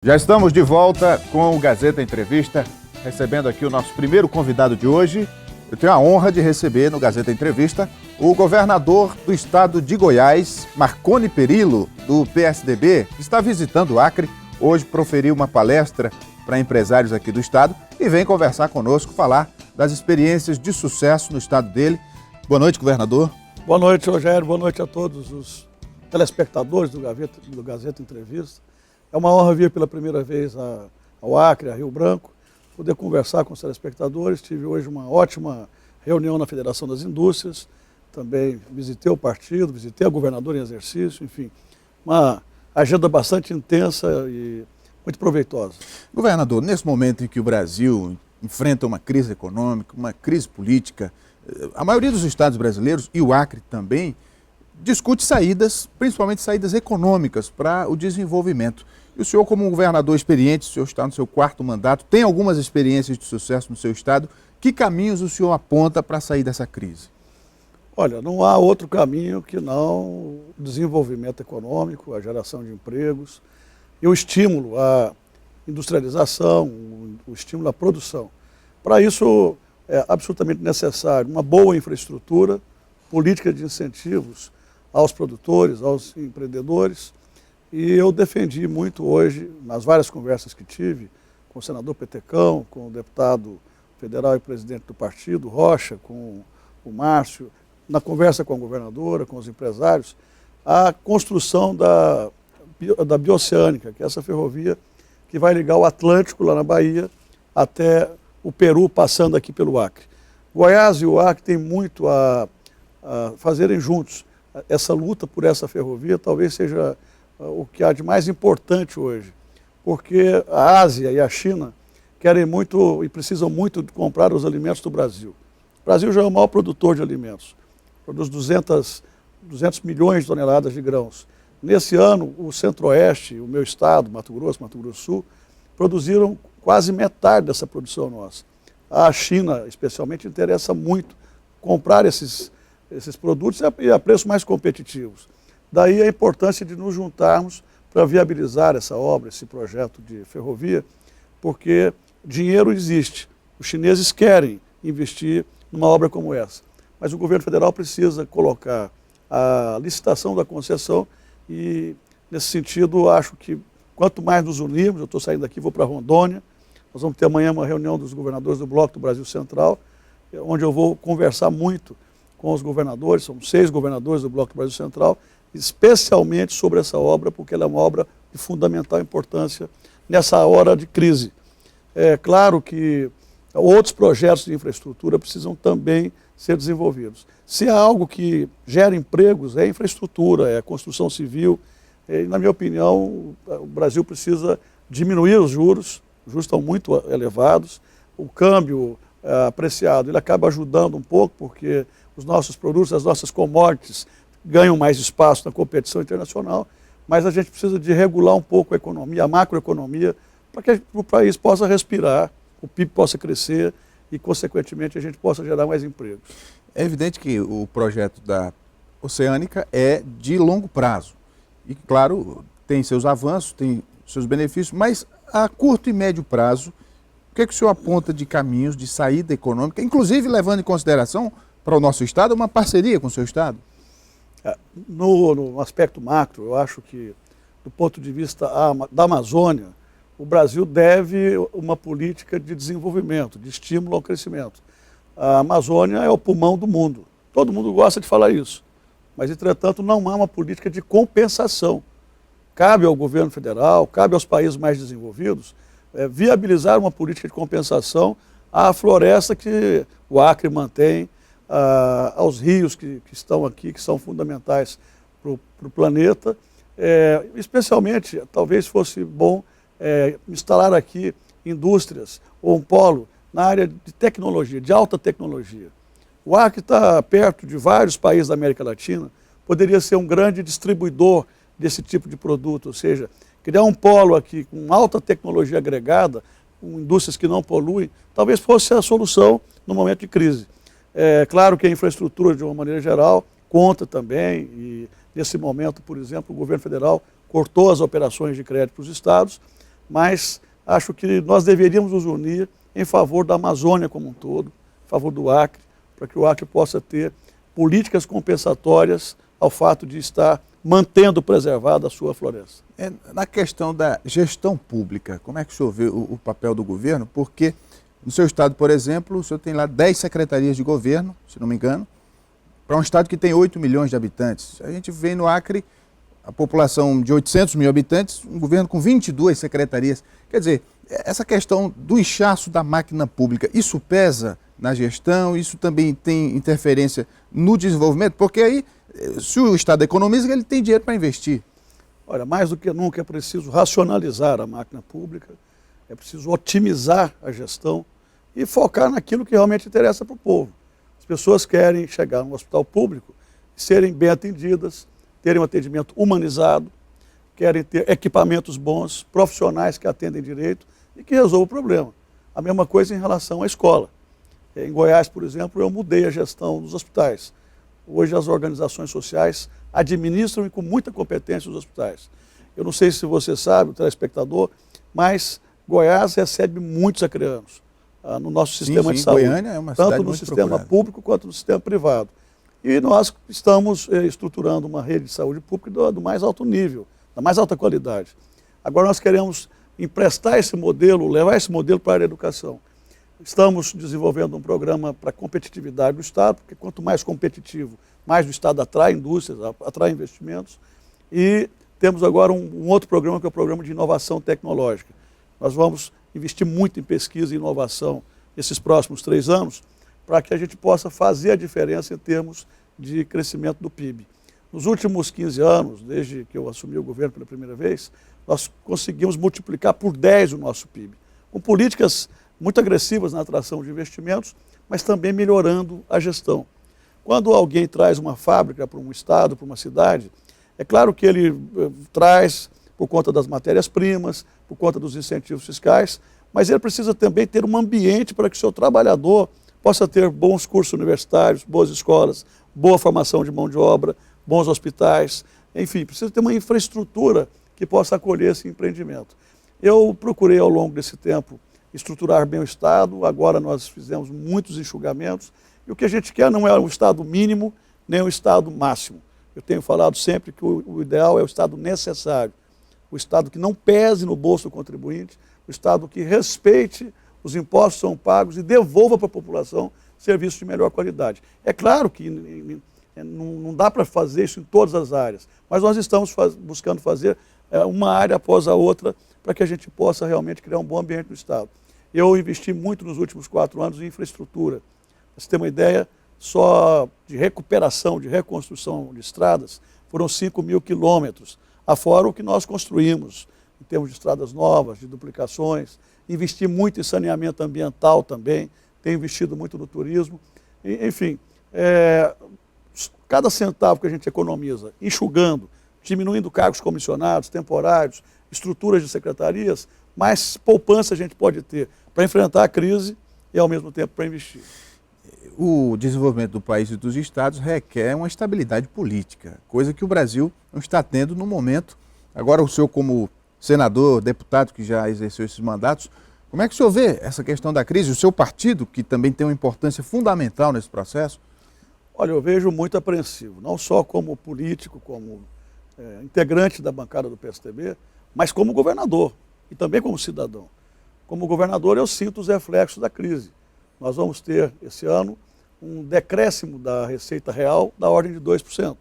Já estamos de volta com o Gazeta Entrevista, recebendo aqui o nosso primeiro convidado de hoje. Eu tenho a honra de receber no Gazeta Entrevista o governador do estado de Goiás, Marconi Perillo, do PSDB, que está visitando o Acre. Hoje proferiu uma palestra para empresários aqui do estado e vem conversar conosco, falar das experiências de sucesso no estado dele. Boa noite, governador. Boa noite, Rogério. Boa noite a todos os telespectadores do Gazeta Entrevista. É uma honra vir pela primeira vez ao Acre, a Rio Branco, poder conversar com os telespectadores. Tive hoje uma ótima reunião na Federação das Indústrias, também visitei o partido, visitei a governadora em exercício, enfim, uma agenda bastante intensa e muito proveitosa. Governador, nesse momento em que o Brasil enfrenta uma crise econômica, uma crise política, a maioria dos estados brasileiros, e o Acre também, discute saídas, principalmente saídas econômicas para o desenvolvimento. E o senhor, como um governador experiente, o senhor está no seu 4º mandato, tem algumas experiências de sucesso no seu estado. Que caminhos o senhor aponta para sair dessa crise? Olha, não há outro caminho que não o desenvolvimento econômico, a geração de empregos e o estímulo à industrialização, o estímulo à produção. Para isso é absolutamente necessário uma boa infraestrutura, política de incentivos aos produtores, aos empreendedores. E eu defendi muito hoje, nas várias conversas que tive, com o senador Petecão, com o deputado federal e presidente do partido, Rocha, com o Márcio, na conversa com a governadora, com os empresários, a construção da Bioceânica, que é essa ferrovia que vai ligar o Atlântico, lá na Bahia, até o Peru, passando aqui pelo Acre. Goiás e o Acre têm muito a fazerem juntos. Essa luta por essa ferrovia talvez seja o que há de mais importante hoje, porque a Ásia e a China querem muito e precisam muito de comprar os alimentos do Brasil. O Brasil já é o maior produtor de alimentos, produz 200 milhões de toneladas de grãos. Nesse ano, o Centro-Oeste, o meu estado, Mato Grosso do Sul, produziram quase metade dessa produção nossa. A China, especialmente, interessa muito comprar esses produtos e a preços mais competitivos. Daí a importância de nos juntarmos para viabilizar essa obra, esse projeto de ferrovia, porque dinheiro existe. Os chineses querem investir numa obra como essa, mas o governo federal precisa colocar a licitação da concessão e, nesse sentido, acho que quanto mais nos unirmos, eu estou saindo daqui, vou para Rondônia, nós vamos ter amanhã uma reunião dos governadores do Bloco do Brasil Central, onde eu vou conversar muito com os governadores, são 6 governadores do Bloco do Brasil Central, especialmente sobre essa obra, porque ela é uma obra de fundamental importância nessa hora de crise. É claro que outros projetos de infraestrutura precisam também ser desenvolvidos. Se há algo que gera empregos, é a infraestrutura, é a construção civil. E, na minha opinião, o Brasil precisa diminuir os juros estão muito elevados, o câmbio apreciado, ele acaba ajudando um pouco, porque os nossos produtos, as nossas commodities ganham mais espaço na competição internacional, mas a gente precisa de regular um pouco a economia, a macroeconomia, para que o país possa respirar, o PIB possa crescer e, consequentemente, a gente possa gerar mais empregos. É evidente que o projeto da Oceânica é de longo prazo e, claro, tem seus avanços, tem seus benefícios, mas a curto e médio prazo, o que é que o senhor aponta de caminhos de saída econômica, inclusive levando em consideração para o nosso estado uma parceria com o seu estado? No aspecto macro, eu acho que, do ponto de vista da Amazônia, o Brasil deve uma política de desenvolvimento, de estímulo ao crescimento. A Amazônia é o pulmão do mundo. Todo mundo gosta de falar isso. Mas, entretanto, não há uma política de compensação. Cabe ao governo federal, cabe aos países mais desenvolvidos, viabilizar uma política de compensação à floresta que o Acre mantém, aos rios que estão aqui, que são fundamentais para o planeta. Especialmente, talvez fosse bom instalar aqui indústrias ou um polo na área de tecnologia, de alta tecnologia. O Acre está perto de vários países da América Latina, poderia ser um grande distribuidor desse tipo de produto, ou seja, criar um polo aqui com alta tecnologia agregada, com indústrias que não poluem, talvez fosse a solução no momento de crise. É claro que a infraestrutura, de uma maneira geral, conta também, e nesse momento, por exemplo, o governo federal cortou as operações de crédito para os estados, mas acho que nós deveríamos nos unir em favor da Amazônia como um todo, em favor do Acre, para que o Acre possa ter políticas compensatórias ao fato de estar mantendo preservada a sua floresta. Na questão da gestão pública, como é que o senhor vê o papel do governo? Porque no seu estado, por exemplo, o senhor tem lá 10 secretarias de governo, se não me engano, para um estado que tem 8 milhões de habitantes. A gente vê no Acre a população de 800 mil habitantes, um governo com 22 secretarias. Quer dizer, essa questão do inchaço da máquina pública, isso pesa na gestão, isso também tem interferência no desenvolvimento? Porque aí, se o Estado economiza, ele tem dinheiro para investir. Olha, mais do que nunca é preciso racionalizar a máquina pública, é preciso otimizar a gestão e focar naquilo que realmente interessa para o povo. As pessoas querem chegar no hospital público e serem bem atendidas, terem um atendimento humanizado, querem ter equipamentos bons, profissionais que atendem direito e que resolvam o problema. A mesma coisa em relação à escola. Em Goiás, por exemplo, eu mudei a gestão dos hospitais. Hoje as organizações sociais administram e com muita competência os hospitais. Eu não sei se você sabe, o telespectador, mas Goiás recebe muitos acreanos no nosso sistema de saúde. Goiânia é uma cidade tanto no muito sistema procurada. público quanto no sistema privado. E nós estamos estruturando uma rede de saúde pública do mais alto nível, da mais alta qualidade. Agora nós queremos emprestar esse modelo, levar esse modelo para a área da educação. Estamos desenvolvendo um programa para a competitividade do Estado, porque quanto mais competitivo, mais o Estado atrai indústrias, atrai investimentos. E temos agora um outro programa, que é o Programa de Inovação Tecnológica. Nós vamos investir muito em pesquisa e inovação nesses próximos 3 anos, para que a gente possa fazer a diferença em termos de crescimento do PIB. Nos últimos 15 anos, desde que eu assumi o governo pela primeira vez, nós conseguimos multiplicar por 10 o nosso PIB, com políticas muito agressivas na atração de investimentos, mas também melhorando a gestão. Quando alguém traz uma fábrica para um estado, para uma cidade, é claro que ele traz por conta das matérias-primas, por conta dos incentivos fiscais, mas ele precisa também ter um ambiente para que o seu trabalhador possa ter bons cursos universitários, boas escolas, boa formação de mão de obra, bons hospitais, enfim, precisa ter uma infraestrutura que possa acolher esse empreendimento. Eu procurei ao longo desse tempo estruturar bem o Estado, agora nós fizemos muitos enxugamentos, e o que a gente quer não é um Estado mínimo, nem um Estado máximo. Eu tenho falado sempre que o ideal é o Estado necessário, o Estado que não pese no bolso do contribuinte, o Estado que respeite os impostos que são pagos e devolva para a população serviços de melhor qualidade. É claro que não dá para fazer isso em todas as áreas, mas nós estamos buscando fazer uma área após a outra para que a gente possa realmente criar um bom ambiente no Estado. Eu investi muito nos últimos 4 anos em infraestrutura. Para você ter uma ideia, só de recuperação, de reconstrução de estradas, foram 5 mil quilômetros, afora o que nós construímos, em termos de estradas novas, de duplicações. Investi muito em saneamento ambiental também, tenho investido muito no turismo. Enfim, cada centavo que a gente economiza, enxugando, diminuindo cargos comissionados, temporários, estruturas de secretarias, mais poupança a gente pode ter para enfrentar a crise e, ao mesmo tempo, para investir. O desenvolvimento do país e dos estados requer uma estabilidade política, coisa que o Brasil não está tendo no momento. Agora, o senhor, como senador, deputado que já exerceu esses mandatos, como é que o senhor vê essa questão da crise? O seu partido, que também tem uma importância fundamental nesse processo? Olha, eu vejo muito apreensivo, não só como político, como integrante da bancada do PSDB, mas como governador e também como cidadão. Como governador, eu sinto os reflexos da crise. Nós vamos ter, esse ano, um decréscimo da receita real da ordem de 2%.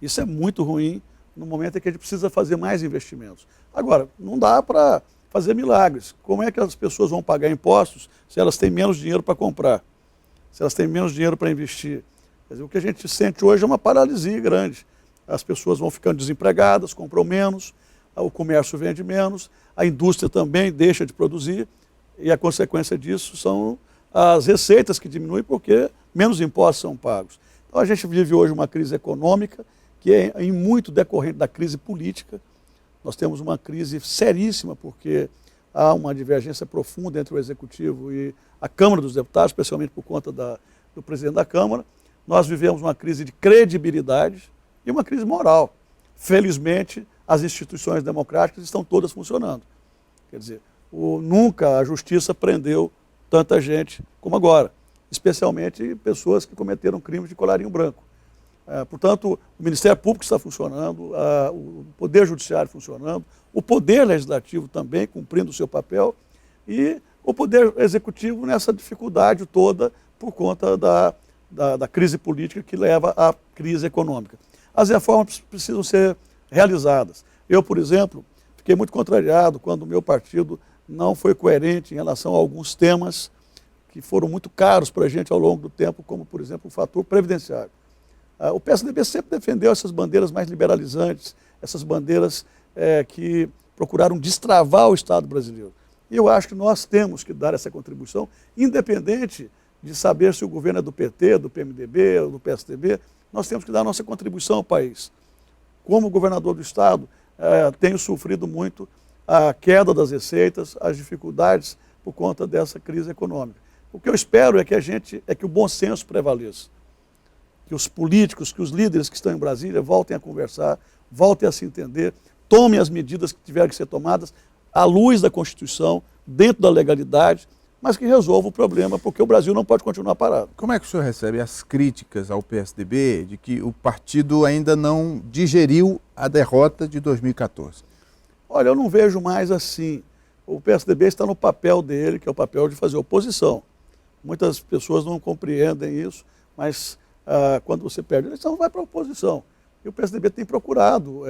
Isso é muito ruim no momento em que a gente precisa fazer mais investimentos. Agora, não dá para fazer milagres. Como é que as pessoas vão pagar impostos se elas têm menos dinheiro para comprar? Se elas têm menos dinheiro para investir? Quer dizer, o que a gente sente hoje é uma paralisia grande. As pessoas vão ficando desempregadas, compram menos, o comércio vende menos, a indústria também deixa de produzir, e a consequência disso são as receitas que diminuem porque menos impostos são pagos. Então a gente vive hoje uma crise econômica que é em muito decorrente da crise política. Nós temos uma crise seríssima porque há uma divergência profunda entre o Executivo e a Câmara dos Deputados, especialmente por conta do presidente da Câmara. Nós vivemos uma crise de credibilidade e uma crise moral. Felizmente, as instituições democráticas estão todas funcionando. Quer dizer, nunca a justiça prendeu tanta gente como agora, especialmente pessoas que cometeram crimes de colarinho branco. Portanto, o Ministério Público está funcionando, o Poder Judiciário funcionando, o Poder Legislativo também cumprindo o seu papel e o Poder Executivo nessa dificuldade toda por conta da crise política que leva à crise econômica. As reformas precisam ser realizadas. Eu, por exemplo, fiquei muito contrariado quando o meu partido não foi coerente em relação a alguns temas que foram muito caros para a gente ao longo do tempo, como, por exemplo, o fator previdenciário. O PSDB sempre defendeu essas bandeiras mais liberalizantes, essas bandeiras que procuraram destravar o Estado brasileiro. E eu acho que nós temos que dar essa contribuição, independente de saber se o governo é do PT, do PMDB ou do PSDB, nós temos que dar a nossa contribuição ao país. Como governador do Estado, tenho sofrido muito a queda das receitas, as dificuldades por conta dessa crise econômica. O que eu espero é que o bom senso prevaleça, que os políticos, que os líderes que estão em Brasília voltem a conversar, voltem a se entender, tomem as medidas que tiverem que ser tomadas à luz da Constituição, dentro da legalidade, mas que resolva o problema, porque o Brasil não pode continuar parado. Como é que o senhor recebe as críticas ao PSDB de que o partido ainda não digeriu a derrota de 2014? Olha, eu não vejo mais assim. O PSDB está no papel dele, que é o papel de fazer oposição. Muitas pessoas não compreendem isso, mas quando você perde a eleição, vai para a oposição. E o PSDB tem procurado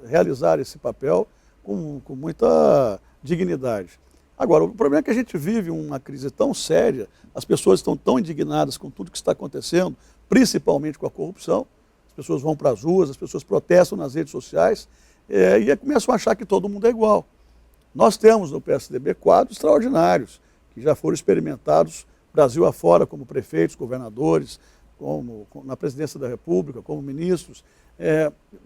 realizar esse papel com muita dignidade. Agora, o problema é que a gente vive uma crise tão séria, as pessoas estão tão indignadas com tudo que está acontecendo, principalmente com a corrupção, as pessoas vão para as ruas, as pessoas protestam nas redes sociais e começam a achar que todo mundo é igual. Nós temos no PSDB quadros extraordinários, que já foram experimentados Brasil afora como prefeitos, governadores, na presidência da República, como ministros.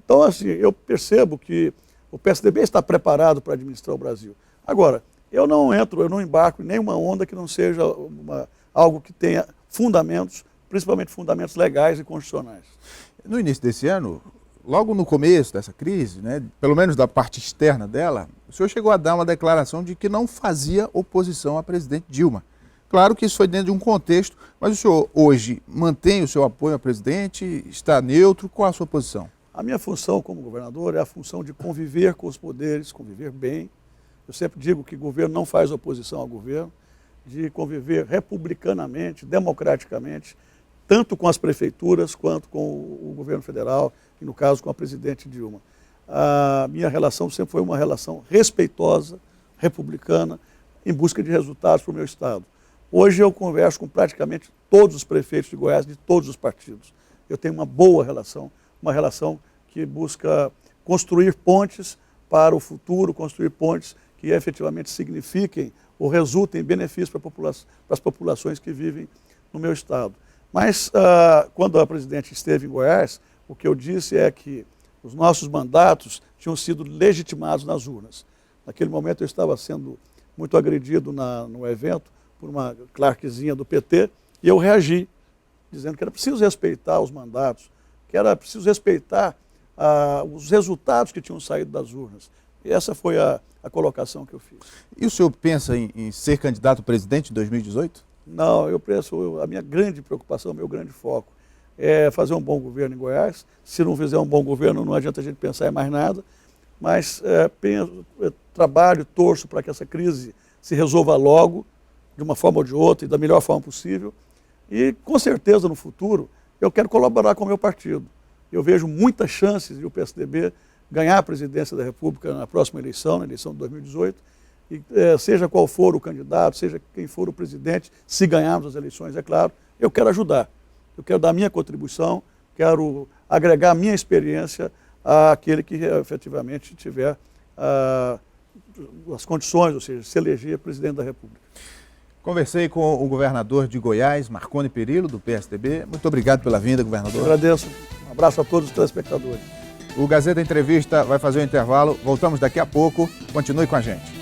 Então, assim, eu percebo que o PSDB está preparado para administrar o Brasil. Agora, eu não embarco em nenhuma onda que não seja algo que tenha fundamentos, principalmente fundamentos legais e constitucionais. No início desse ano, logo no começo dessa crise, né, pelo menos da parte externa dela, o senhor chegou a dar uma declaração de que não fazia oposição à presidente Dilma. Claro que isso foi dentro de um contexto, mas o senhor hoje mantém o seu apoio ao presidente, está neutro, qual a sua posição? A minha função como governador é a função de conviver com os poderes, conviver bem. Eu sempre digo que o governo não faz oposição ao governo, de conviver republicanamente, democraticamente, tanto com as prefeituras quanto com o governo federal, e no caso com a presidente Dilma. A minha relação sempre foi uma relação respeitosa, republicana, em busca de resultados para o meu Estado. Hoje eu converso com praticamente todos os prefeitos de Goiás, de todos os partidos. Eu tenho uma boa relação, uma relação que busca construir pontes para o futuro, construir pontes que efetivamente signifiquem ou resultem em benefícios para as populações que vivem no meu Estado. Mas, quando a presidente esteve em Goiás, o que eu disse é que os nossos mandatos tinham sido legitimados nas urnas. Naquele momento eu estava sendo muito agredido no evento por uma clerquezinha do PT e eu reagi, dizendo que era preciso respeitar os mandatos, que era preciso respeitar os resultados que tinham saído das urnas. E essa foi a colocação que eu fiz. E o senhor pensa em ser candidato a presidente em 2018? Não, a minha grande preocupação, meu grande foco é fazer um bom governo em Goiás. Se não fizer um bom governo, não adianta a gente pensar em mais nada. Mas trabalho, torço para que essa crise se resolva logo, de uma forma ou de outra, e da melhor forma possível. E, com certeza, no futuro, eu quero colaborar com o meu partido. Eu vejo muitas chances de o PSDB ganhar a presidência da República na próxima eleição, na eleição de 2018, e seja qual for o candidato, seja quem for o presidente, se ganharmos as eleições, é claro, eu quero ajudar. Eu quero dar a minha contribuição, quero agregar a minha experiência àquele que efetivamente tiver as condições, ou seja, se eleger presidente da República. Conversei com o governador de Goiás, Marconi Perillo, do PSDB. Muito obrigado pela vinda, governador. Eu agradeço. Um abraço a todos os telespectadores. O Gazeta Entrevista vai fazer um intervalo. Voltamos daqui a pouco. Continue com a gente.